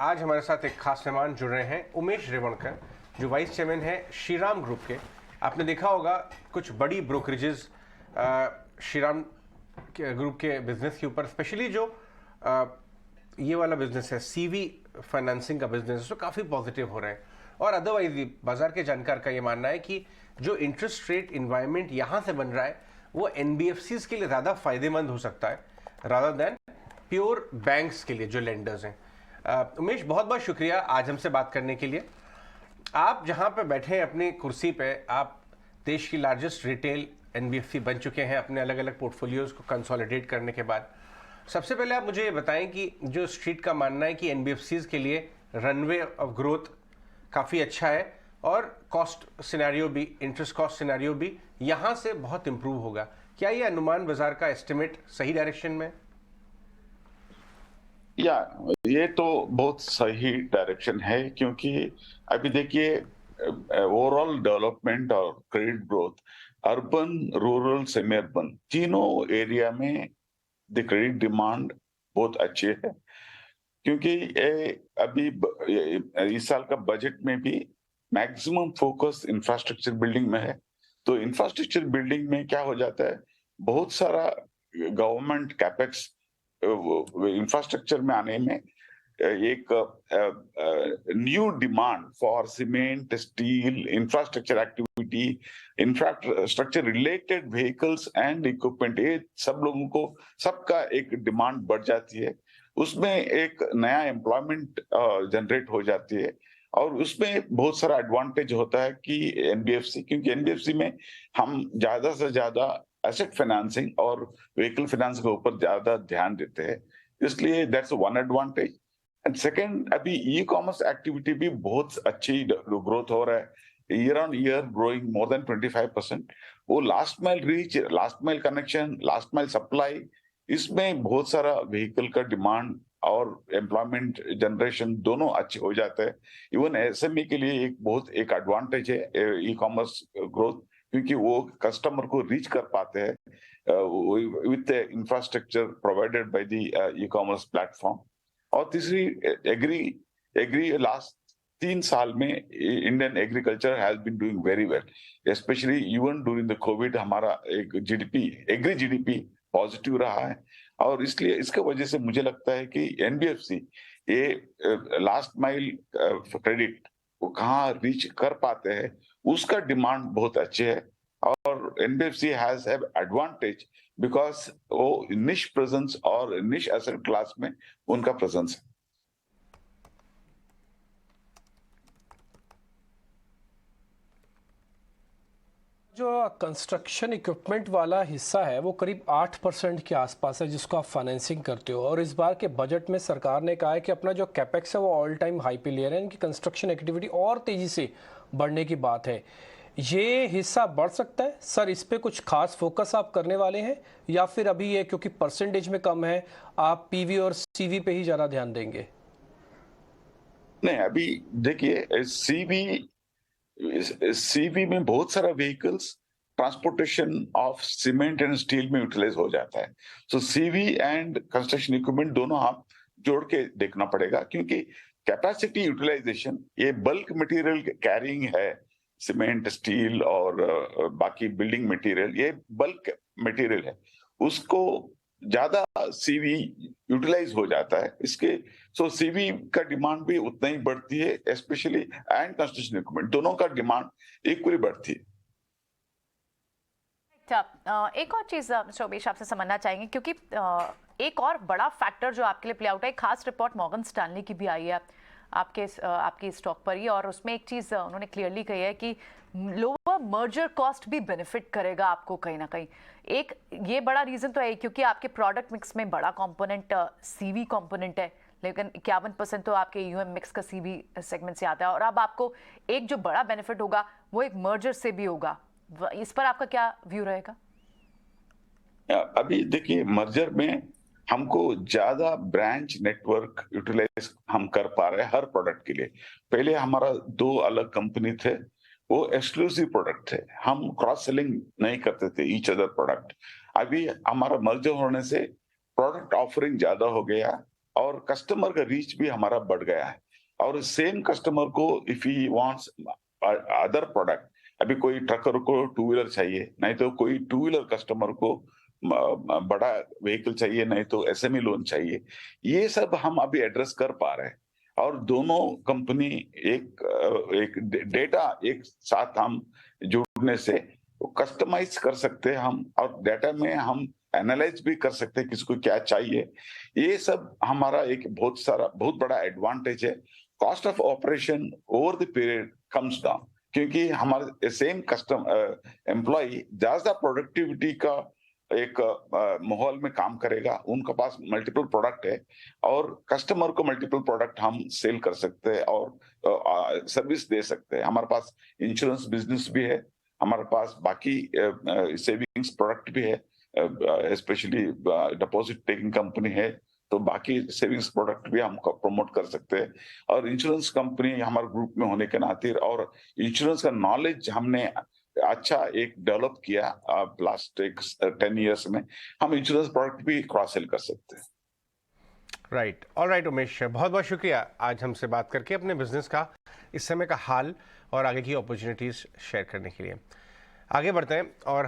आज हमारे साथ एक खास मेहमान जुड़ रहे हैं, उमेश रेवणकर, जो वाइस चेयरमैन है श्रीराम ग्रुप के। आपने देखा होगा कुछ बड़ी ब्रोकरेजेस श्रीराम ग्रुप के बिजनेस के ऊपर, स्पेशली जो ये वाला बिजनेस है सीवी फाइनेंसिंग का बिजनेस, तो काफ़ी पॉजिटिव हो रहे हैं। और अदरवाइज भी बाजार के जानकार का ये मानना है कि जो इंटरेस्ट रेट इन्वायरमेंट यहाँ से बन रहा है वो एनबीएफसीज के लिए ज़्यादा फायदेमंद हो सकता है रादर देन प्योर बैंक्स के लिए जो लेंडर्स हैं। उमेश, बहुत बहुत शुक्रिया आज हमसे बात करने के लिए। आप जहां पे बैठे हैं अपनी कुर्सी पे, आप देश की लार्जेस्ट रिटेल एनबीएफसी बन चुके हैं अपने अलग अलग पोर्टफोलियोज को कंसोलिडेट करने के बाद। सबसे पहले आप मुझे ये बताएं कि जो स्ट्रीट का मानना है कि एनबीएफसीज के लिए रनवे ऑफ ग्रोथ काफ़ी अच्छा है और कॉस्ट सिनेरियो भी, इंटरेस्ट कॉस्ट सिनेरियो भी यहाँ से बहुत इंप्रूव होगा, क्या ये अनुमान बाजार का एस्टिमेट सही डायरेक्शन में? या ये तो बहुत सही डायरेक्शन है, क्योंकि अभी देखिए ओवरऑल डेवलपमेंट और credit growth urban, rural, semi urban तीनों एरिया में द क्रेडिट डिमांड बहुत अच्छी है। क्योंकि अभी इस साल का बजट में भी मैक्सिमम फोकस इंफ्रास्ट्रक्चर बिल्डिंग में है। तो इंफ्रास्ट्रक्चर बिल्डिंग में क्या हो जाता है, बहुत सारा गवर्नमेंट कैपेक्स इंफ्रास्ट्रक्चर में आने में एक new demand for cement, steel, infrastructure activity, infrastructure related vehicles and equipment, ये सब लोगों को सबका एक डिमांड बढ़ जाती है। उसमें एक नया एम्प्लॉयमेंट जनरेट हो जाती है और उसमें बहुत सारा एडवांटेज होता है कि एनबीएफसी, क्योंकि एनबीएफसी में हम ज्यादा से ज्यादा एसेट फाइनेंसिंग और व्हीकल फाइनेंस के ऊपर ज्यादा ध्यान देते हैं, इसलिए that's one advantage. And second, अभी ई कॉमर्स एक्टिविटी भी बहुत अच्छी ग्रोथ हो रहा है, year on year growing more than 25%। वो last mile reach, last mile connection, last mile supply, इसमें बहुत सारा व्हीकल का डिमांड और एम्प्लॉयमेंट जनरेशन दोनों अच्छे हो जाते हैं। इवन एसएमई के लिए एक बहुत एक एडवांटेज है ई कॉमर्स ग्रोथ, क्योंकि वो कस्टमर को रीच कर पाते हैं with infrastructure provided by the e commerce platform. और तीसरी, एग्री लास्ट 3 साल में Indian agriculture has been doing very well, especially even during the covid हमारा एक जीडीपी, एग्री जीडीपी पॉजिटिव रहा है। और इसलिए इसके वजह से मुझे लगता है कि एनबीएफसी ये लास्ट माइल क्रेडिट वो कहाँ रीच कर पाते हैं, उसका डिमांड बहुत अच्छे है। और एनबीएफसी हैज एडवांटेज बिकॉज वो निश प्रेजेंस और निश एसेट क्लास में उनका प्रेजेंस है। जो कंस्ट्रक्शन इक्विपमेंट वाला हिस्सा है वो करीब 8% के आसपास है जिसको आप फाइनेंसिंग करते हो, और इस बार के बजट में सरकार ने कहा है कि अपना जो कैपेक्स है वो ऑल टाइम हाई पे ले रहे हैं, इनकी कंस्ट्रक्शन एक्टिविटी और तेज़ी से बढ़ने की बात है। ये हिस्सा बढ़ सकता है सर, इस पे कुछ खास फोकस आप करने वाले हैं या फिर अभी ये क्योंकि परसेंटेज में कम है आप पीवी और सीवी पे ही ज़्यादा ध्यान देंगे? नहीं, अभी देखिए सीवी में बहुत सारा vehicles transportation of cement and steel में यूटिलाइज हो जाता है। सो सीवी एंड कंस्ट्रक्शन इक्विपमेंट दोनों आप जोड़ के देखना पड़ेगा, क्योंकि कैपेसिटी यूटिलाइजेशन ये बल्क मटेरियल कैरिंग है, सीमेंट, स्टील और बाकी बिल्डिंग मटेरियल, ये बल्क मटेरियल है, उसको ज्यादा सीवी यूटिलाइज हो जाता है। इसके सो सीवी का डिमांड भी उतना ही बढ़ती है, स्पेशली एंड कंस्ट्रक्शन इक्विपमेंट दोनों का डिमांड इक्वली बढ़ती है। एक और चीज मिस्टर उमेश आपसे समझना चाहेंगे, क्योंकि एक और बड़ा फैक्टर जो आपके लिए प्ले आउट है, खास रिपोर्ट मॉर्गन स्टैनली की भी आई है आपकी स्टॉक पर ही, और उसमें एक चीज उन्होंने क्लियरली कही है कि लोअर मर्जर कॉस्ट भी बेनिफिट करेगा आपको कहीं ना कहीं। एक ये बड़ा रीजन तो है क्योंकि आपके प्रोडक्ट मिक्स में बड़ा कंपोनेंट सीवी कंपोनेंट है, लेकिन 51% तो आपके यूएम मिक्स का सीवी सेगमेंट से आता है, और अब आपको एक जो बड़ा बेनिफिट होगा वो एक मर्जर से भी होगा। इस पर आपका क्या व्यू रहेगा? अभी देखिए, मर्जर में हमको ज्यादा ब्रांच नेटवर्क यूटिलाइज हम कर पा रहे हैं हर प्रोडक्ट के लिए। पहले हमारा 2 अलग कंपनी थे, वो एक्सक्लूसिव प्रोडक्ट थे, हम क्रॉस सेलिंग नहीं करते थे ईच अदर प्रोडक्ट। अभी हमारा मर्जर होने से प्रोडक्ट ऑफरिंग ज्यादा हो गया और कस्टमर का रीच भी हमारा बढ़ गया है। और सेम कस्टमर को if he wants other product, अभी कोई ट्रकर को टू व्हीलर चाहिए, नहीं तो कोई टू व्हीलर कस्टमर को बड़ा व्हीकल चाहिए, नहीं तो एसएमई लोन चाहिए, ये सब हम अभी एड्रेस कर पा रहे हैं। और दोनों कंपनी एक डेटा एक साथ हम जुड़ने से कस्टमाइज कर सकते हैं हम, और डेटा में हम एनालाइज भी कर सकते हैं किसको क्या चाहिए। ये सब हमारा एक बहुत बड़ा एडवांटेज है। Cost of operation over the period comes down, क्योंकि हमारे सेम एम्प्लॉय ज्यादा प्रोडक्टिविटी का एक माहौल में काम करेगा, उनके पास मल्टीपल प्रोडक्ट है और कस्टमर को मल्टीपल प्रोडक्ट हम सेल कर सकते हैं और सर्विस दे सकते हैं। हमारे पास इंश्योरेंस बिजनेस भी है, हमारे पास बाकी सेविंग्स प्रोडक्ट भी है, स्पेशली डिपॉजिट टेकिंग कंपनी है, तो बाकी सेविंग्स प्रोडक्ट भी हम प्रमोट कर सकते हैं। और इंश्योरेंस कंपनी हमारे ग्रुप में होने के नाते और इंश्योरेंस का नॉलेज हमने अच्छा एक डेवलप किया लास्ट 10 इयर्स में, हम इंश्योरेंस प्रोडक्ट भी क्रॉस सेल कर सकते हैं। राइट, ऑलराइट उमेश, बहुत बहुत शुक्रिया आज हमसे बात करके अपने बिजनेस का इस समय का हाल और आगे की अपॉर्चुनिटीज शेयर करने के लिए। आगे बढ़ते हैं और